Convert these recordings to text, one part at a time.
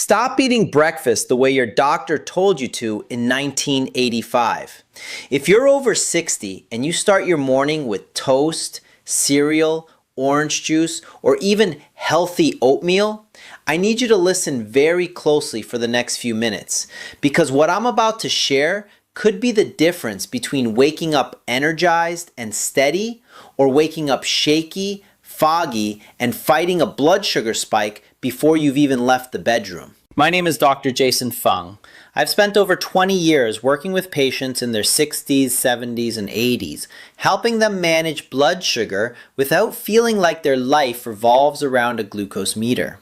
Stop eating breakfast the way your doctor told you to in 1985. If you're over 60 and you start your morning with toast, cereal, orange juice, or even healthy oatmeal, I need you to listen very closely for the next few minutes, because what I'm about to share could be the difference between waking up energized and steady or waking up shaky, foggy, and fighting a blood sugar spike before you've even left the bedroom. My name is Dr. Jason Fung. I've spent over 20 years working with patients in their 60s, 70s, and 80s, helping them manage blood sugar without feeling like their life revolves around a glucose meter.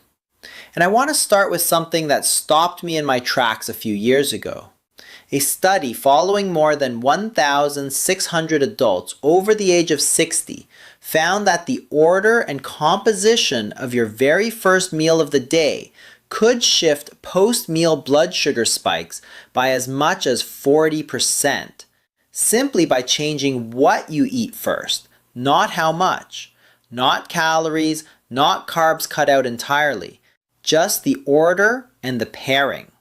And I want to start with something that stopped me in my tracks a few years ago. A study following more than 1,600 adults over the age of 60 found that the order and composition of your very first meal of the day could shift post-meal blood sugar spikes by as much as 40%, simply by changing what you eat first, not how much, not calories, not carbs cut out entirely, just the order and the pairing.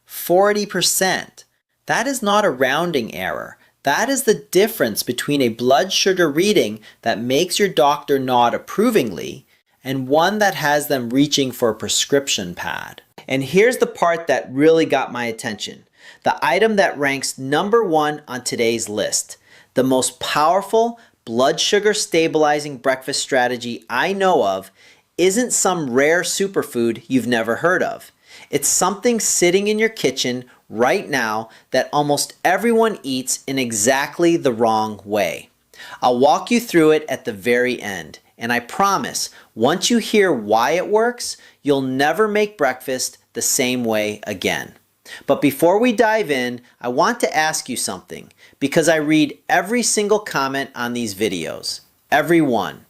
40%. That is not a rounding error. That is the difference between a blood sugar reading that makes your doctor nod approvingly and one that has them reaching for a prescription pad. And here's the part that really got my attention. The item that ranks number 1 on today's list. The most powerful blood sugar stabilizing breakfast strategy I know of isn't some rare superfood you've never heard of. It's something sitting in your kitchen right now that almost everyone eats in exactly the wrong way. I'll walk you through it at the very end, and I promise, once you hear why it works, you'll never make breakfast the same way again. But before we dive in, I want to ask you something, because I read every single comment on these videos. Every one.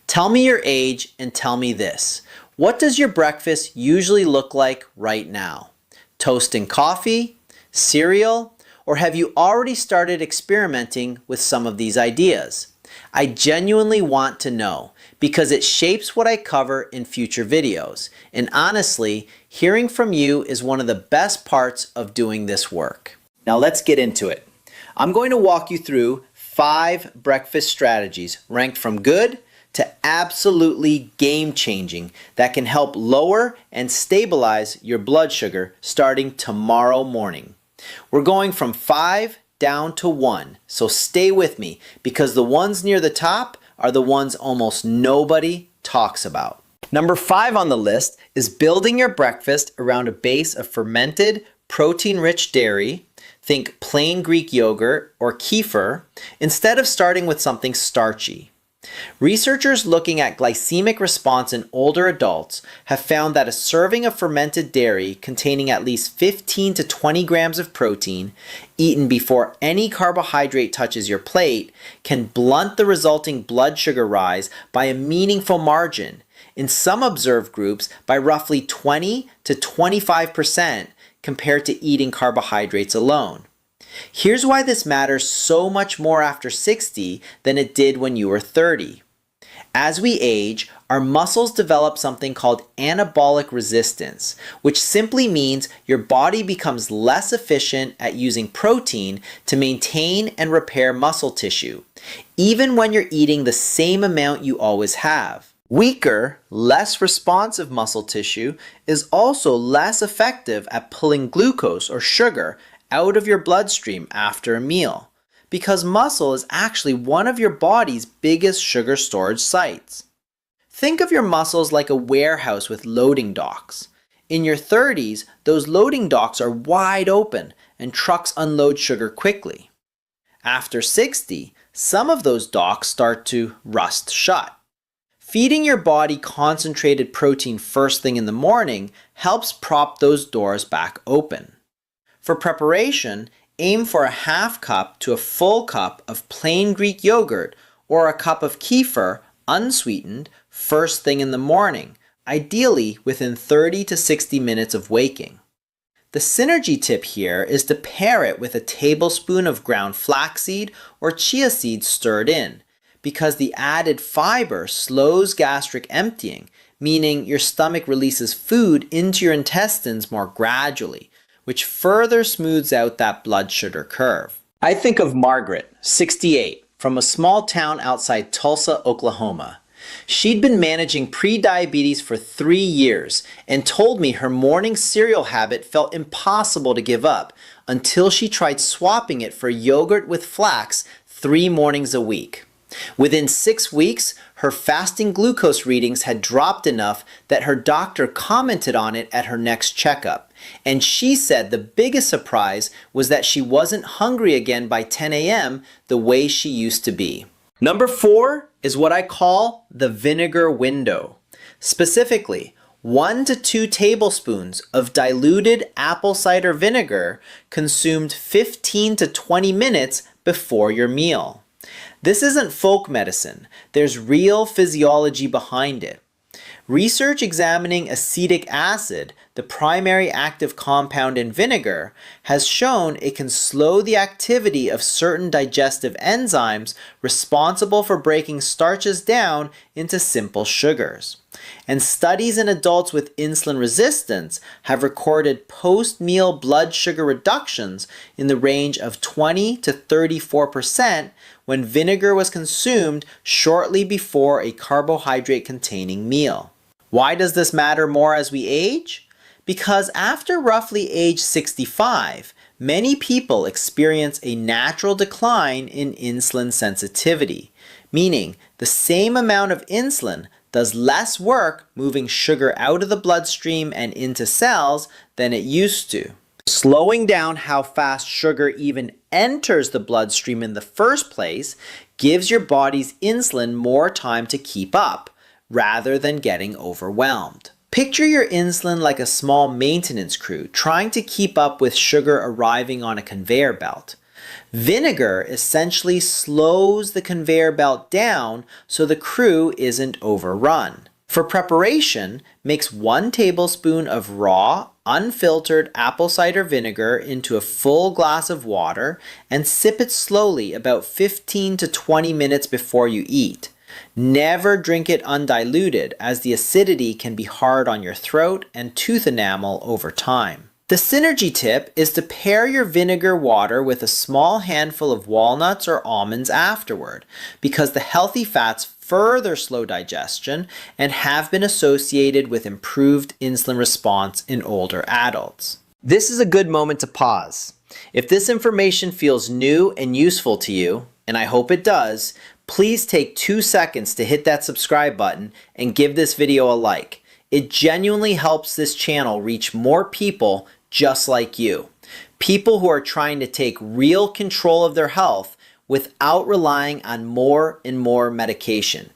Tell me your age and tell me this. What does your breakfast usually look like right now? Toast and coffee? Cereal? Or have you already started experimenting with some of these ideas? I genuinely want to know, because it shapes what I cover in future videos. And honestly, hearing from you is one of the best parts of doing this work. Now let's get into it. I'm going to walk you through 5 breakfast strategies ranked from good to absolutely game-changing that can help lower and stabilize your blood sugar starting tomorrow morning. We're going from 5 down to 1, so stay with me, because the ones near the top are the ones almost nobody talks about. Number 5 on the list is building your breakfast around a base of fermented, protein-rich dairy, think plain Greek yogurt or kefir, instead of starting with something starchy. Researchers looking at glycemic response in older adults have found that a serving of fermented dairy containing at least 15 to 20 grams of protein, eaten before any carbohydrate touches your plate, can blunt the resulting blood sugar rise by a meaningful margin, in some observed groups by roughly 20 to 25% compared to eating carbohydrates alone. Here's why this matters so much more after 60 than it did when you were 30. As we age, our muscles develop something called anabolic resistance, which simply means your body becomes less efficient at using protein to maintain and repair muscle tissue, even when you're eating the same amount you always have. Weaker, less responsive muscle tissue is also less effective at pulling glucose or sugar out of your bloodstream after a meal, because muscle is actually one of your body's biggest sugar storage sites. Think of your muscles like a warehouse with loading docks. In your 30s, those loading docks are wide open and trucks unload sugar quickly. After 60, some of those docks start to rust shut. Feeding your body concentrated protein first thing in the morning helps prop those doors back open. For preparation, aim for a half cup to a full cup of plain Greek yogurt or a cup of kefir, unsweetened, first thing in the morning, ideally within 30 to 60 minutes of waking. The synergy tip here is to pair it with a tablespoon of ground flaxseed or chia seeds stirred in, because the added fiber slows gastric emptying, meaning your stomach releases food into your intestines more gradually, which further smooths out that blood sugar curve. I think of Margaret, 68, from a small town outside Tulsa, Oklahoma. She'd been managing pre-diabetes for 3 years and told me her morning cereal habit felt impossible to give up until she tried swapping it for yogurt with flax 3 mornings a week. Within 6 weeks, her fasting glucose readings had dropped enough that her doctor commented on it at her next checkup. And she said the biggest surprise was that she wasn't hungry again by 10 a.m. the way she used to be. Number 4 is what I call the vinegar window. Specifically, 1 to 2 tablespoons of diluted apple cider vinegar consumed 15 to 20 minutes before your meal. This isn't folk medicine. There's real physiology behind it. Research examining acetic acid, the primary active compound in vinegar, has shown it can slow the activity of certain digestive enzymes responsible for breaking starches down into simple sugars. And studies in adults with insulin resistance have recorded post-meal blood sugar reductions in the range of 20 to 34% when vinegar was consumed shortly before a carbohydrate-containing meal. Why does this matter more as we age? Because after roughly age 65, many people experience a natural decline in insulin sensitivity, meaning the same amount of insulin does less work moving sugar out of the bloodstream and into cells than it used to. Slowing down how fast sugar even enters the bloodstream in the first place gives your body's insulin more time to keep up, rather than getting overwhelmed. Picture your insulin like a small maintenance crew trying to keep up with sugar arriving on a conveyor belt. Vinegar essentially slows the conveyor belt down so the crew isn't overrun. For preparation, mix 1 tablespoon of raw, unfiltered apple cider vinegar into a full glass of water and sip it slowly about 15 to 20 minutes before you eat. Never drink it undiluted, as the acidity can be hard on your throat and tooth enamel over time. The synergy tip is to pair your vinegar water with a small handful of walnuts or almonds afterward, because the healthy fats further slow digestion and have been associated with improved insulin response in older adults. This is a good moment to pause. If this information feels new and useful to you, and I hope it does, please take 2 seconds to hit that subscribe button and give this video a like. It genuinely helps this channel reach more people just like you. People who are trying to take real control of their health without relying on more and more medication.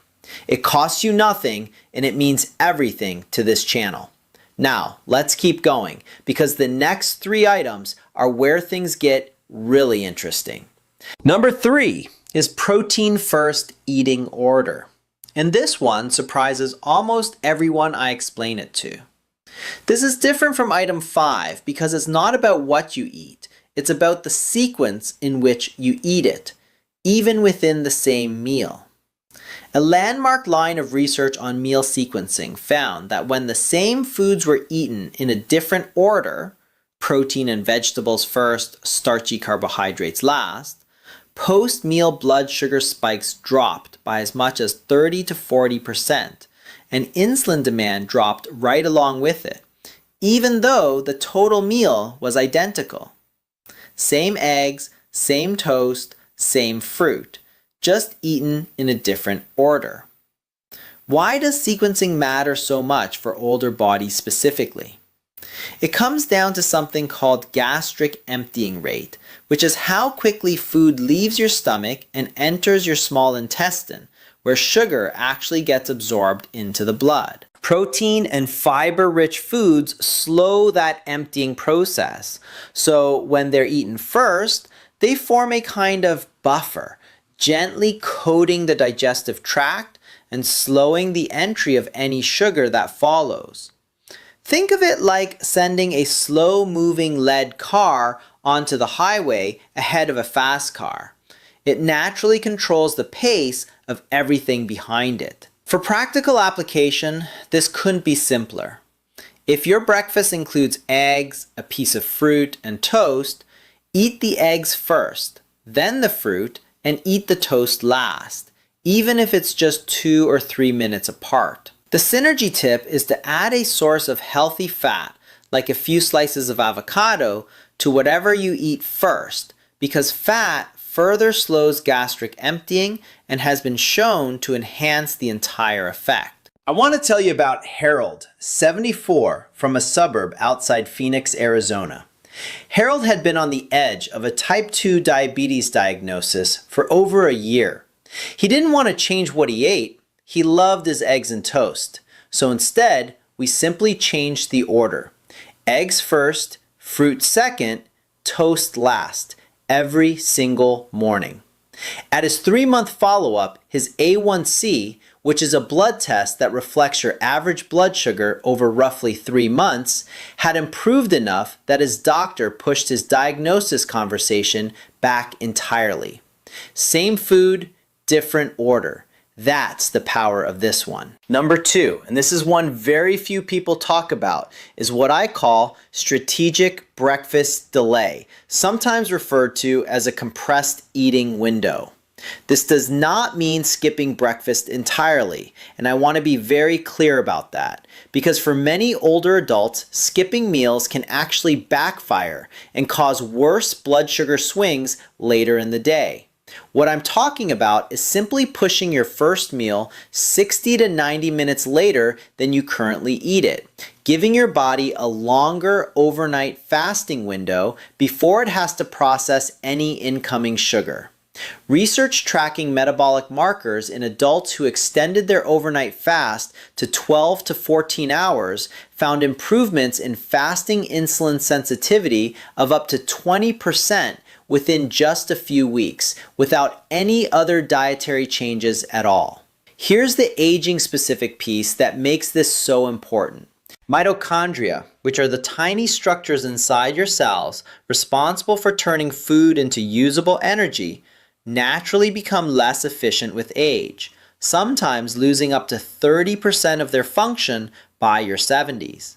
It costs you nothing and it means everything to this channel. Now, let's keep going because the next 3 items are where things get really interesting. Number 3 is protein first eating order. And this one surprises almost everyone I explain it to. This is different from item 5 because it's not about what you eat. It's about the sequence in which you eat it, even within the same meal. A landmark line of research on meal sequencing found that when the same foods were eaten in a different order, protein and vegetables first, starchy carbohydrates last, post-meal blood sugar spikes dropped by as much as 30 to 40%, and insulin demand dropped right along with it, even though the total meal was identical. Same eggs, same toast, same fruit, just eaten in a different order. Why does sequencing matter so much for older bodies specifically? It comes down to something called gastric emptying rate, which is how quickly food leaves your stomach and enters your small intestine, where sugar actually gets absorbed into the blood. Protein and fiber-rich foods slow that emptying process, so when they're eaten first, they form a kind of buffer, gently coating the digestive tract and slowing the entry of any sugar that follows. Think of it like sending a slow-moving lead car onto the highway ahead of a fast car. It naturally controls the pace of everything behind it. For practical application, this couldn't be simpler. If your breakfast includes eggs, a piece of fruit, and toast, eat the eggs first, then the fruit, and eat the toast last, even if it's just 2 or 3 minutes apart. The synergy tip is to add a source of healthy fat, like a few slices of avocado, to whatever you eat first, because fat further slows gastric emptying and has been shown to enhance the entire effect. I want to tell you about Harold, 74, from a suburb outside Phoenix, Arizona. Harold had been on the edge of a type 2 diabetes diagnosis for over a year. He didn't want to change what he ate. He loved his eggs and toast. So instead, we simply changed the order. Eggs first, fruit second, toast last, every single morning. At his 3-month follow-up, his A1C, which is a blood test that reflects your average blood sugar over roughly 3 months, had improved enough that his doctor pushed his diagnosis conversation back entirely. Same food, different order. That's the power of this one. Number 2, and this is one very few people talk about, is what I call strategic breakfast delay, sometimes referred to as a compressed eating window. This does not mean skipping breakfast entirely, and I want to be very clear about that, because for many older adults, skipping meals can actually backfire and cause worse blood sugar swings later in the day. What I'm talking about is simply pushing your first meal 60 to 90 minutes later than you currently eat it, giving your body a longer overnight fasting window before it has to process any incoming sugar. Research tracking metabolic markers in adults who extended their overnight fast to 12 to 14 hours found improvements in fasting insulin sensitivity of up to 20% within just a few weeks, without any other dietary changes at all. Here's the aging-specific piece that makes this so important. Mitochondria, which are the tiny structures inside your cells responsible for turning food into usable energy, naturally become less efficient with age, sometimes losing up to 30% of their function by your 70s.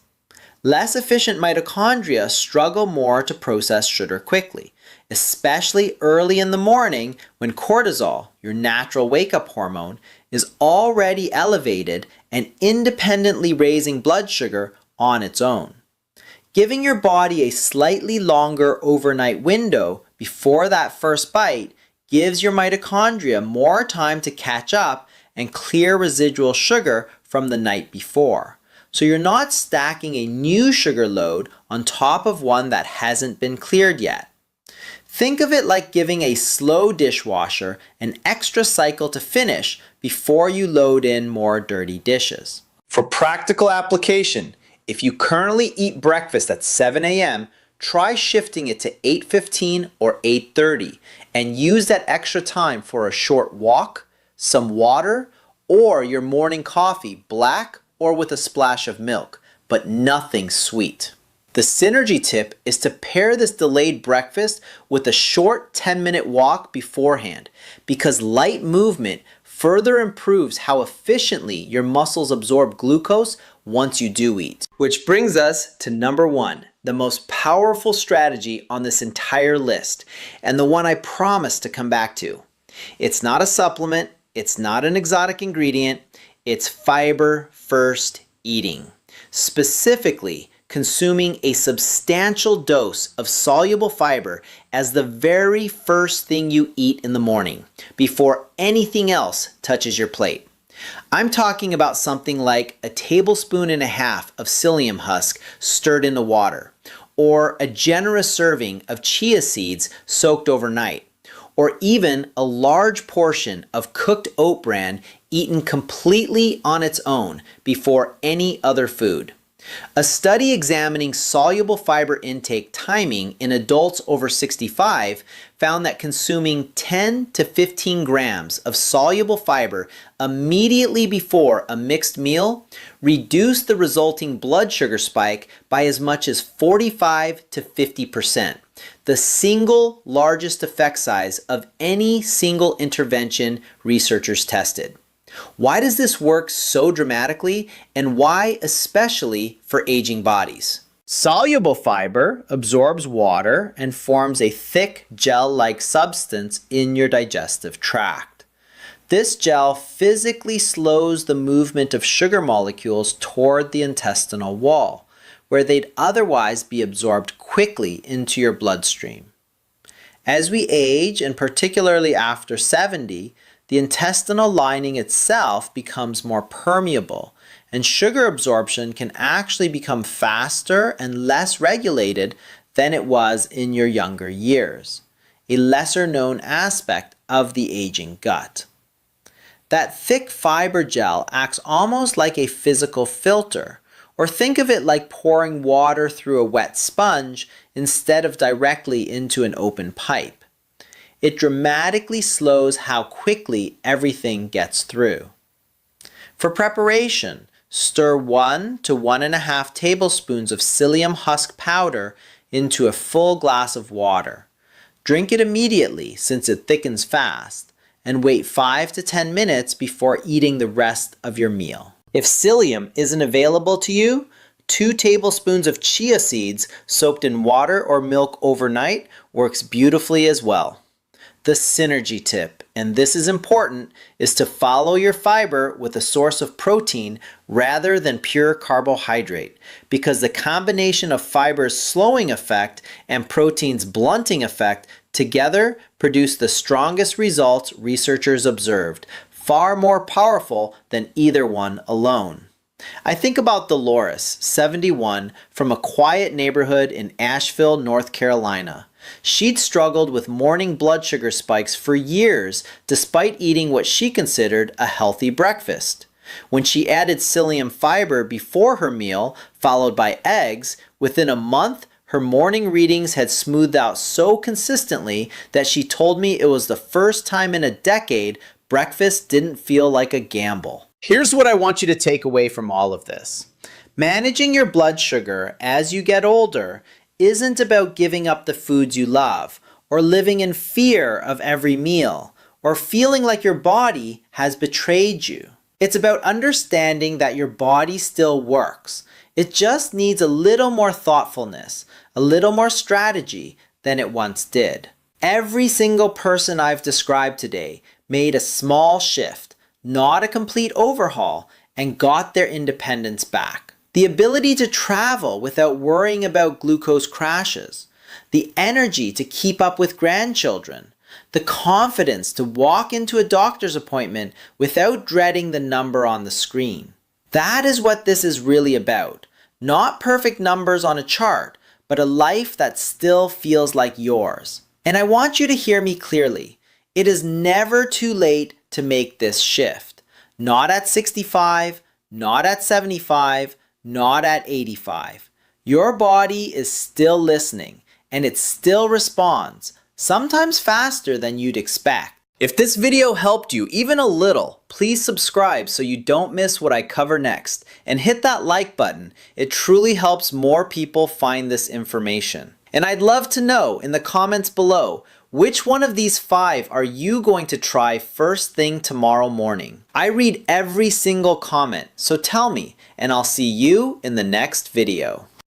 Less efficient mitochondria struggle more to process sugar quickly, especially early in the morning when cortisol, your natural wake-up hormone, is already elevated and independently raising blood sugar on its own. Giving your body a slightly longer overnight window before that first bite gives your mitochondria more time to catch up and clear residual sugar from the night before. So you're not stacking a new sugar load on top of one that hasn't been cleared yet. Think of it like giving a slow dishwasher an extra cycle to finish before you load in more dirty dishes. For practical application, if you currently eat breakfast at 7 a.m., try shifting it to 8:15 or 8:30 and use that extra time for a short walk, some water, or your morning coffee, black or with a splash of milk, but nothing sweet. The synergy tip is to pair this delayed breakfast with a short 10-minute walk beforehand, because light movement further improves how efficiently your muscles absorb glucose once you do eat. Which brings us to number 1, the most powerful strategy on this entire list, and the one I promise to come back to. It's not a supplement, it's not an exotic ingredient, it's fiber first eating. Specifically, consuming a substantial dose of soluble fiber as the very first thing you eat in the morning, before anything else touches your plate. I'm talking about something like a tablespoon and a half of psyllium husk stirred into water, or a generous serving of chia seeds soaked overnight, or even a large portion of cooked oat bran eaten completely on its own before any other food. A study examining soluble fiber intake timing in adults over 65 found that consuming 10 to 15 grams of soluble fiber immediately before a mixed meal reduced the resulting blood sugar spike by as much as 45 to 50%, the single largest effect size of any single intervention researchers tested. Why does this work so dramatically, and why especially for aging bodies? Soluble fiber absorbs water and forms a thick gel-like substance in your digestive tract. This gel physically slows the movement of sugar molecules toward the intestinal wall, where they'd otherwise be absorbed quickly into your bloodstream. As we age, and particularly after 70, the intestinal lining itself becomes more permeable, and sugar absorption can actually become faster and less regulated than it was in your younger years, a lesser known aspect of the aging gut. That thick fiber gel acts almost like a physical filter, or think of it like pouring water through a wet sponge instead of directly into an open pipe. It dramatically slows how quickly everything gets through. For preparation, stir 1 to 1.5 tablespoons of psyllium husk powder into a full glass of water. Drink it immediately since it thickens fast, and wait 5 to 10 minutes before eating the rest of your meal. If psyllium isn't available to you, 2 tablespoons of chia seeds soaked in water or milk overnight works beautifully as well. The synergy tip, and this is important, is to follow your fiber with a source of protein rather than pure carbohydrate, because the combination of fiber's slowing effect and protein's blunting effect together produce the strongest results researchers observed, far more powerful than either one alone. I think about Dolores, 71, from a quiet neighborhood in Asheville, North Carolina. She'd struggled with morning blood sugar spikes for years despite eating what she considered a healthy breakfast. When she added psyllium fiber before her meal, followed by eggs, within a month her morning readings had smoothed out so consistently that she told me it was the first time in a decade breakfast didn't feel like a gamble. Here's what I want you to take away from all of this. Managing your blood sugar as you get older isn't about giving up the foods you love, or living in fear of every meal, or feeling like your body has betrayed you. It's about understanding that your body still works. It just needs a little more thoughtfulness, a little more strategy than it once did. Every single person I've described today made a small shift, not a complete overhaul, and got their independence back. The ability to travel without worrying about glucose crashes, the energy to keep up with grandchildren, the confidence to walk into a doctor's appointment without dreading the number on the screen. That is what this is really about. Not perfect numbers on a chart, but a life that still feels like yours. And I want you to hear me clearly. It is never too late to make this shift. Not at 65, not at 75, not at 85. Your body is still listening, and it still responds, sometimes faster than you'd expect. If this video helped you even a little, please subscribe so you don't miss what I cover next, and hit that like button. It truly helps more people find this information. And I'd love to know in the comments below, which one of these 5 are you going to try first thing tomorrow morning? I read every single comment, so tell me, and I'll see you in the next video.